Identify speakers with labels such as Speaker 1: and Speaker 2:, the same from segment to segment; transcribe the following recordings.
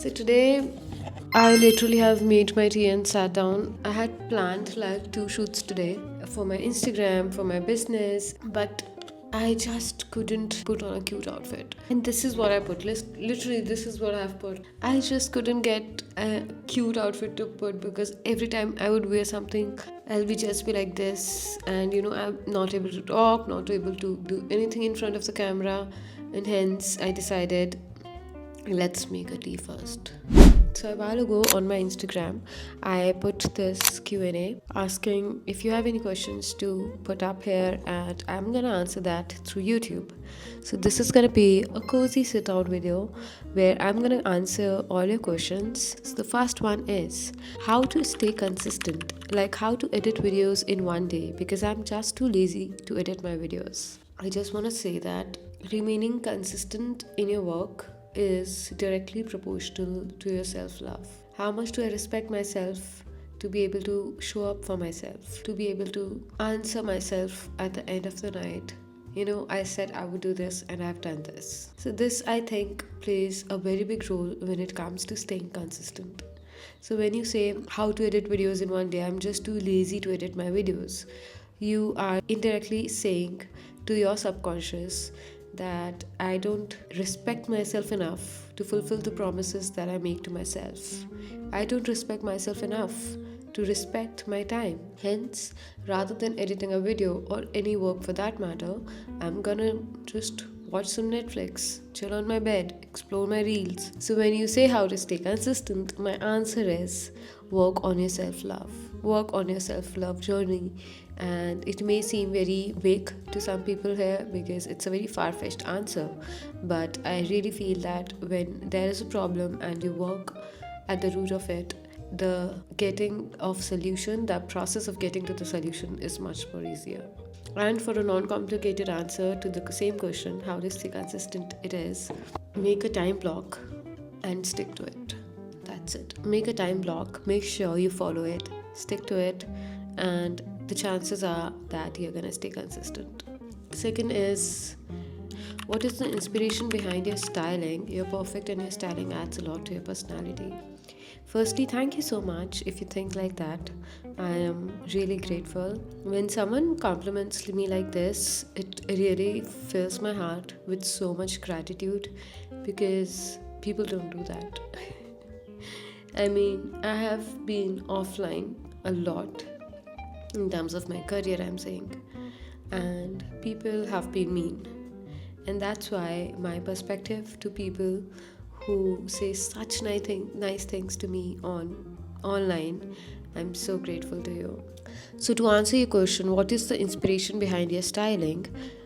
Speaker 1: So today I literally have made my tea and sat down. I had planned like 2 shoots today for my Instagram, for my business, but I just couldn't put on a cute outfit. And this is what I put. Literally, this is what I've put. I just couldn't get a cute outfit to put because every time I would wear something, I'll be just be like this, and I'm not able to talk, not able to do anything in front of the camera, and hence I decided let's make a tea first. So a while ago on my Instagram, I put this Q&A asking if you have any questions to put up here, and I'm gonna answer that through YouTube. So this is gonna be a cozy sit-out video where I'm gonna answer all your questions. So the first one is how to stay consistent, like how to edit videos in one day, because I'm just too lazy to edit my videos. I just want to say that remaining consistent in your work is directly proportional to your self love. How much do I respect myself to be able to show up for myself, to be able to answer myself at the end of the night? I said I would do this and I've done this. So, this I think plays a very big role when it comes to staying consistent. So, when you say how to edit videos in one day, I'm just too lazy to edit my videos, you are indirectly saying to your subconscious that I don't respect myself enough to fulfill the promises that I make to myself. I don't respect myself enough to respect my time. Hence, rather than editing a video or any work for that matter, I'm gonna just watch some Netflix, chill on my bed, explore my reels. So when you say how to stay consistent, my answer is work on your self-love. Work on your self-love journey. And it may seem very vague to some people here because it's a very far-fetched answer. But I really feel that when there is a problem and you work at the root of it, the getting of solution, the process of getting to the solution is much more easier. And for a non-complicated answer to the same question, how to stay consistent, it is make a time block and stick to it. That's it. Make a time block, make sure you follow it, stick to it, and the chances are that you're gonna stay consistent. Second is, what is the inspiration behind your styling? You're perfect and your styling adds a lot to your personality. Firstly, thank you so much if you think like that. I am really grateful. When someone compliments me like this, it really fills my heart with so much gratitude because people don't do that. I mean, I have been offline a lot in terms of my career, I'm saying, and people have been mean. And that's why my perspective to people who say such nice things to me online, I'm so grateful to you. So to answer your question, what is the inspiration behind your styling?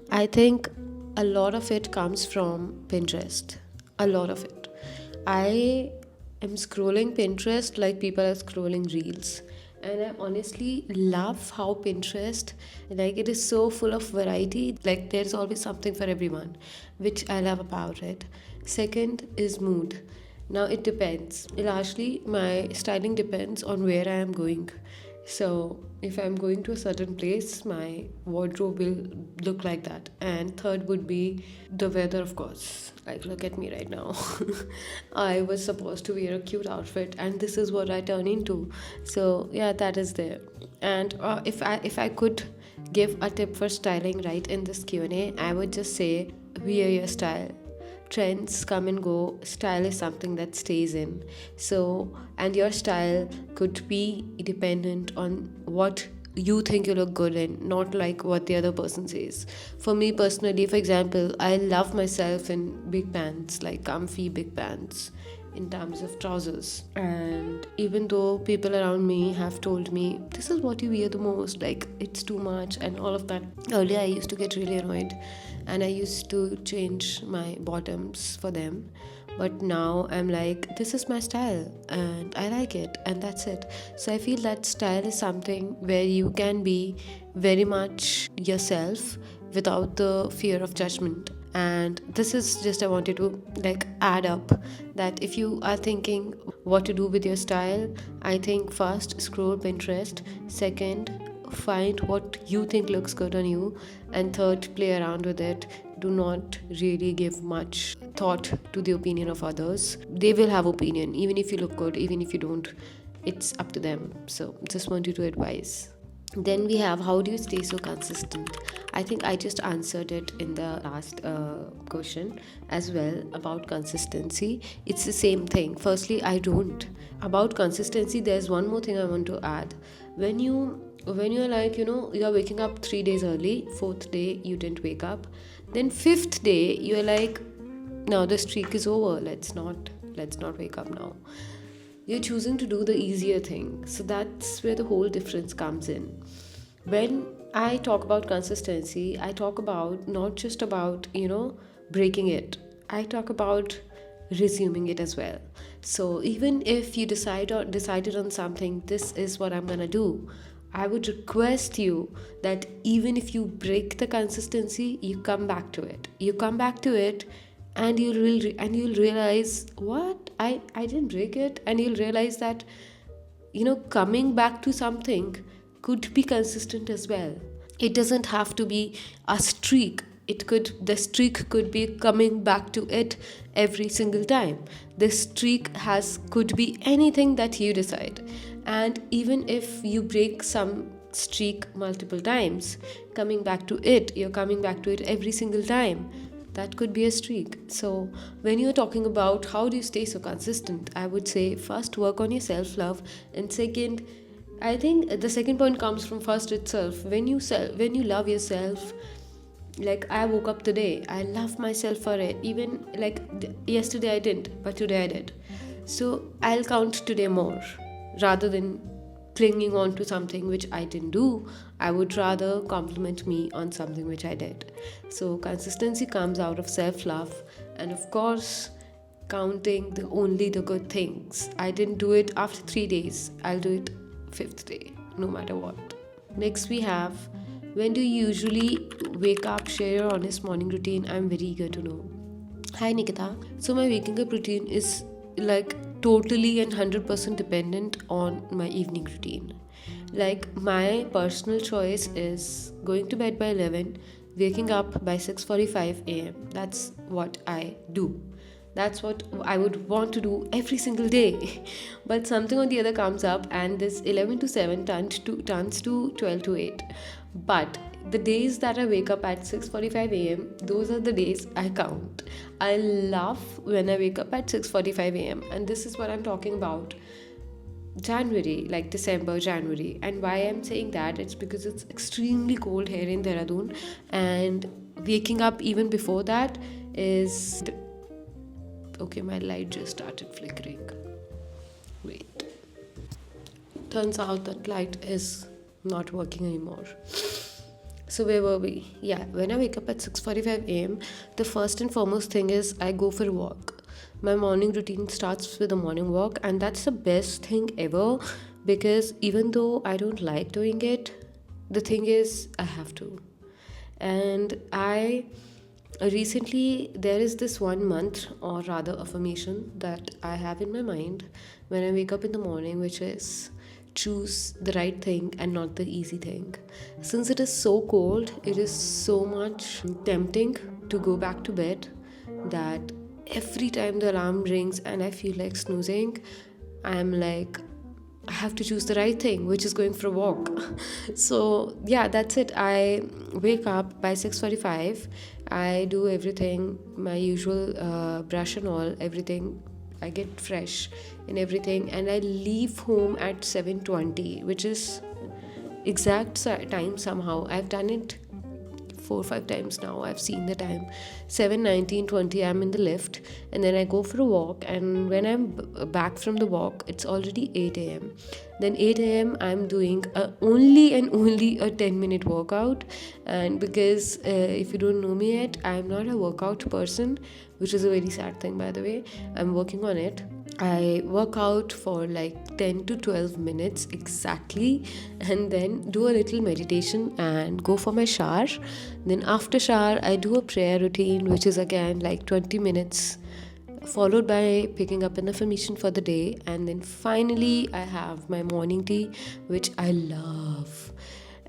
Speaker 1: I think a lot of it comes from Pinterest. A lot of it. I am scrolling Pinterest like people are scrolling reels. And I honestly love how Pinterest, like, it is so full of variety, like there's always something for everyone, which I love about it. Second is mood. Now it depends. Largely my styling depends on where I am going. So if I'm going to a certain place, my wardrobe will look like that. And third would be the weather, of course. Like, look at me right now. I was supposed to wear a cute outfit, and this is what I turn into. So yeah, that is there. And if I could give a tip for styling right in this Q&A, I would just say wear your style. Trends come and go, style is something that stays in. So, and your style could be dependent on what you think you look good in, not like what the other person says. For me personally, for example, I love myself in big pants, like comfy big pants in terms of trousers. And even though people around me have told me this is what you wear the most, like it's too much and all of that, earlier I used to get really annoyed and I used to change my bottoms for them. But now I'm like, this is my style and I like it, and that's it. So I feel that style is something where you can be very much yourself without the fear of judgment. And this is just, I wanted to like add up that if you are thinking what to do with your style, I think first scroll Pinterest, second find what you think looks good on you, and third play around with it, do not really give much thought to the opinion of others. They will have opinion, even if you look good, even if you don't. It's up to them. So just want you to advise. Then we have, how do you stay so consistent? I think I just answered it in the last question as well about consistency. It's the same thing. Firstly, I don't. About consistency, there's one more thing I want to add. When you're like, you're waking up 3 days early, fourth day you didn't wake up, then fifth day you're like, now the streak is over. Let's not wake up now. You're choosing to do the easier thing. So that's where the whole difference comes in. When I talk about consistency, I talk about not just about, breaking it. I talk about resuming it as well. So even if you decided on something, this is what I'm gonna do, I would request you that even if you break the consistency, you come back to it. You come back to it, and you'll realize, what, I didn't break it. And you'll realize that coming back to something could be consistent as well. It doesn't have to be a streak. The streak could be coming back to it every single time. The streak could be anything that you decide. And even if you break some streak multiple times, you're coming back to it every single time. That could be a streak. So when you're talking about how do you stay so consistent, I would say first work on your self-love, and second, I think the second point comes from first itself. When you love yourself, like I woke up today, I love myself for it. Even like yesterday I didn't, but today I did. So I'll count today more rather than clinging on to something which I didn't do. I would rather compliment me on something which I did. So consistency comes out of self-love, and of course counting only the good things. I didn't do it after 3 days, I'll do it fifth day, no matter what. Next we have, when do you usually wake up? Share your honest morning routine. I'm very eager to know. Hi Nikita. So my waking up routine is like totally and 100% dependent on my evening routine. Like my personal choice is going to bed by 11, waking up by 6:45 a.m. That's what I do. That's what I would want to do every single day. But something or the other comes up, and this 11 to 7 turns to 12 to 8. But the days that I wake up at 6:45 a.m., those are the days I count. I love when I wake up at 6:45 a.m. And this is what I'm talking about. January, like December, January. And why I'm saying that, it's because it's extremely cold here in Dehradun. And waking up even before that is... Okay, my light just started flickering. Wait. Turns out that light is not working anymore. So where were we? Yeah, when I wake up at 6:45 a.m., the first and foremost thing is I go for a walk. My morning routine starts with a morning walk, and that's the best thing ever, because even though I don't like doing it, the thing is I have to. And recently, there is this 1 month, or rather affirmation, that I have in my mind when I wake up in the morning, which is choose the right thing and not the easy thing. Since it is so cold, it is so much tempting to go back to bed that every time the alarm rings and I feel like snoozing, I'm like, I have to choose the right thing, which is going for a walk. So yeah, that's it. I wake up by 6:45. I do everything, my usual brush and all, everything. I get fresh and everything, and I leave home at 7:20, which is exact time somehow. I've done it 4 or 5 times now. I've seen the time. 7:19, 20, I'm in the lift, and then I go for a walk, and when I'm back from the walk, it's already 8 a.m. Then 8 a.m. I'm doing only a 10-minute workout. And because if you don't know me yet, I'm not a workout person, which is a very sad thing, by the way. I'm working on it. I work out for like 10 to 12 minutes exactly, and then do a little meditation and go for my shower. Then after shower, I do a prayer routine, which is again like 20 minutes, followed by picking up an affirmation for the day. And then finally, I have my morning tea, which I love.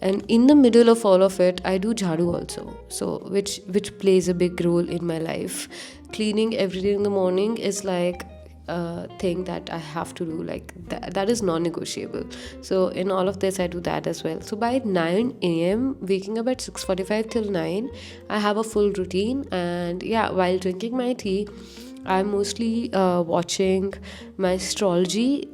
Speaker 1: And in the middle of all of it, I do jharu also, so which plays a big role in my life. Cleaning every day in the morning is like a thing that I have to do, like that is non-negotiable. So in all of this I do that as well. So by 9 a.m, waking up at 6:45 till 9, I have a full routine. And yeah, while drinking my tea, I'm mostly watching my astrology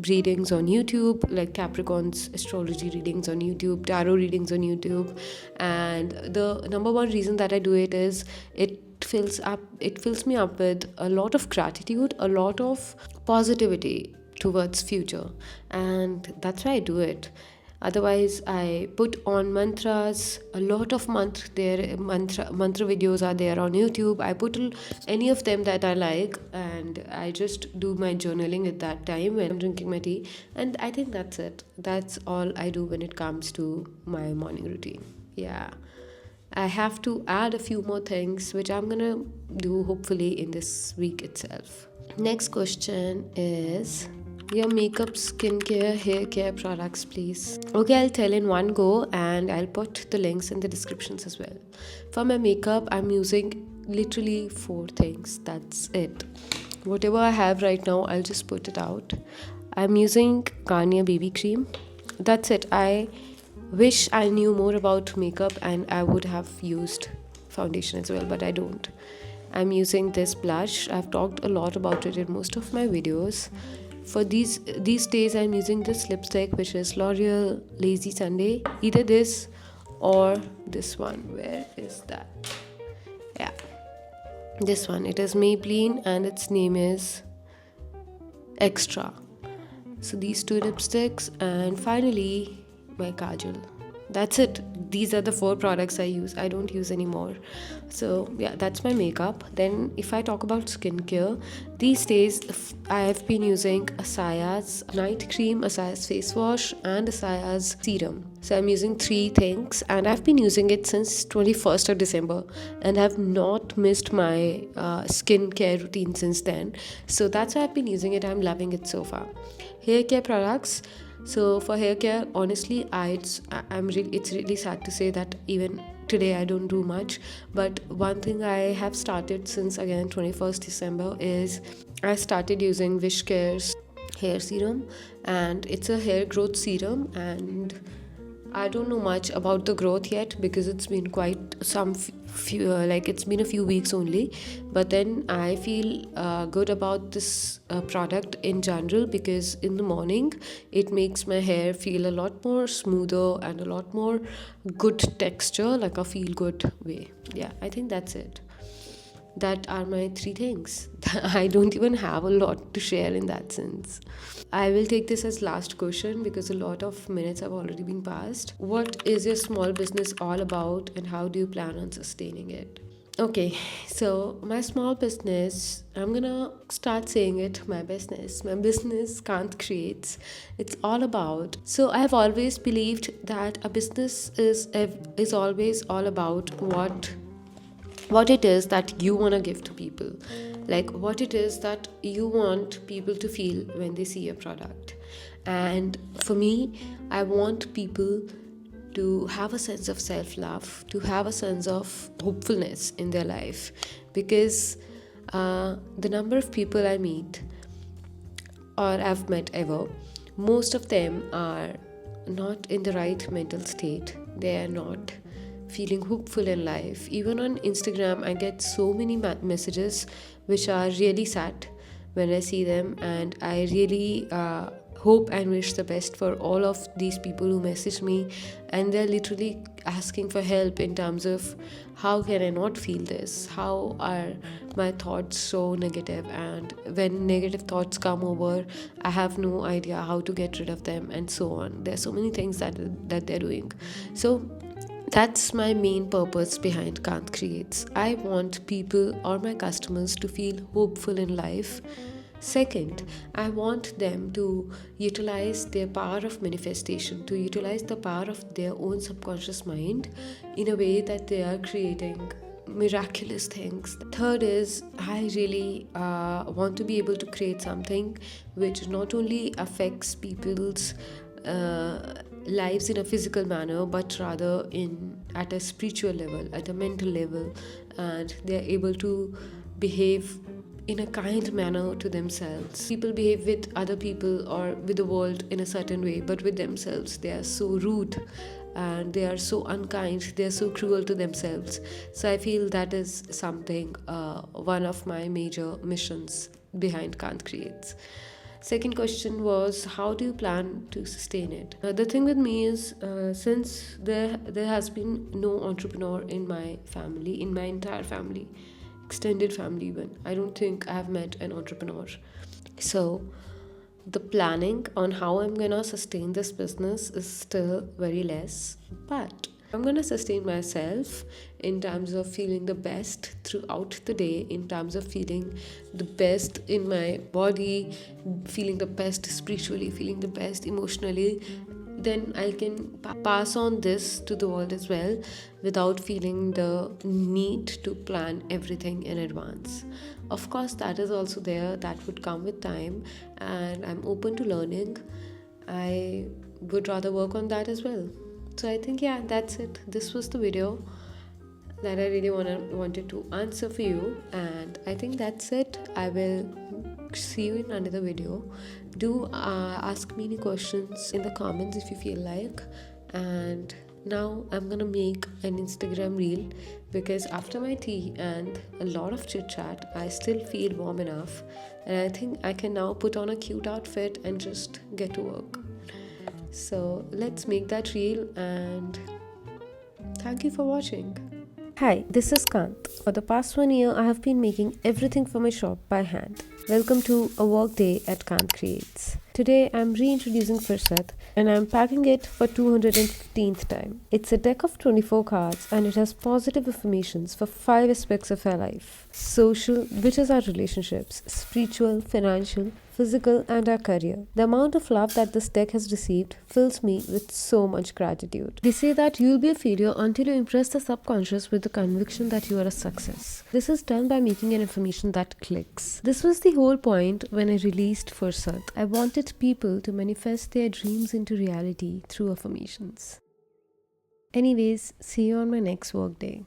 Speaker 1: readings on YouTube, like Capricorn's astrology readings on YouTube, tarot readings on YouTube. And the number one reason that I do it is it fills me up with a lot of gratitude, a lot of positivity towards future, and that's why I do it. Otherwise, I put on mantras, a lot of mantra videos are there on YouTube. I put any of them that I like, and I just do my journaling at that time when I'm drinking my tea. And I think that's it. That's all I do when it comes to my morning routine. Yeah. I have to add a few more things, which I'm gonna do hopefully in this week itself. Next question is your makeup, skincare, hair care products, please. Okay, I'll tell in one go, and I'll put the links in the descriptions as well. For my makeup, I'm using literally 4 things. That's it. Whatever I have right now, I'll just put it out. I'm using Garnier BB cream. That's it. I wish I knew more about makeup and I would have used foundation as well, but I don't. I'm using this blush. I've talked a lot about it in most of my videos. For these days, I'm using this lipstick, which is L'Oreal Lazy Sunday. Either this or this one. Where is that? Yeah, this one. It is Maybelline and its name is Extra. So these 2 lipsticks, and finally my kajal. That's it. These are the 4 products I use. I don't use any more. So yeah, that's my makeup. Then if I talk about skincare, these days I have been using Asaya's night cream, Asaya's face wash, and Asaya's serum. So I'm using 3 things, and I've been using it since 21st of December, and I've not missed my skincare routine since then. So that's why I've been using it. I'm loving it so far. Hair care products. So for hair care, honestly, it's really sad to say that even today I don't do much. But one thing I have started since again 21st December is I started using Wishcare's hair serum, and it's a hair growth serum. And I don't know much about the growth yet because it's been quite it's been a few weeks only. But then I feel good about this product in general, because in the morning it makes my hair feel a lot more smoother and a lot more good texture, like a feel good way. Yeah, I think that's it. That are my 3 things. I don't even have a lot to share in that sense. I will take this as last question because a lot of minutes have already been passed. What is your small business all about, and how do you plan on sustaining it? Okay, so my small business, I'm gonna start saying it, my business Kant Creates. It's all about, so I've always believed that a business is always all about what it is that you want to give to people, like what it is that you want people to feel when they see your product. And for me, I want people to have a sense of self-love, to have a sense of hopefulness in their life, because the number of people I meet or I've met ever, most of them are not in the right mental state. They are not feeling hopeful in life. Even on Instagram, I get so many messages which are really sad when I see them, and I really hope and wish the best for all of these people who message me, and they're literally asking for help in terms of how can I not feel this, how are my thoughts so negative, and when negative thoughts come over, I have no idea how to get rid of them, and so on. There's so many things that they're doing. So that's my main purpose behind Kant Creates. I want people or my customers to feel hopeful in life. Second, I want them to utilize their power of manifestation, to utilize the power of their own subconscious mind in a way that they are creating miraculous things. Third is, I really want to be able to create something which not only affects people's lives in a physical manner, but rather in at a spiritual level, at a mental level, and they are able to behave in a kind manner to themselves. People behave with other people or with the world in a certain way, but with themselves they are so rude and they are so unkind, they are so cruel to themselves. So I feel that is something, one of my major missions behind Kant Creates. Second question was, how do you plan to sustain it? The thing with me is, since there has been no entrepreneur in my family, in my entire family, extended family even, I don't think I have met an entrepreneur. So the planning on how I'm gonna sustain this business is still very less, but I'm gonna sustain myself in terms of feeling the best throughout the day, in terms of feeling the best in my body, feeling the best spiritually, feeling the best emotionally. Then I can pass on this to the world as well without feeling the need to plan everything in advance. Of course, that is also there, that would come with time, and I'm open to learning. I would rather work on that as well. So I think, yeah, that's it. This was the video that I really wanted to answer for you, and I think that's it. I will see you in another video. Do ask me any questions in the comments if you feel like. And now I'm gonna make an Instagram reel, because after my tea and a lot of chit chat, I still feel warm enough, and I think I can now put on a cute outfit and just get to work. So let's make that reel, and thank you for watching. Hi, this is Kant. For the past 1 year, I have been making everything for my shop by hand. Welcome to a work day at Kant Creates. Today, I'm reintroducing Fursat, and I'm packing it for 215th time. It's a deck of 24 cards, and it has positive affirmations for 5 aspects of our life: social, which is our relationships; spiritual, financial, physical, and our career. The amount of love that this deck has received fills me with so much gratitude. They say that you'll be a failure until you impress the subconscious with the conviction that you are a success. This is done by making an affirmation that clicks. This was the whole point when I released Fursat. I wanted people to manifest their dreams into reality through affirmations. Anyways, see you on my next work day.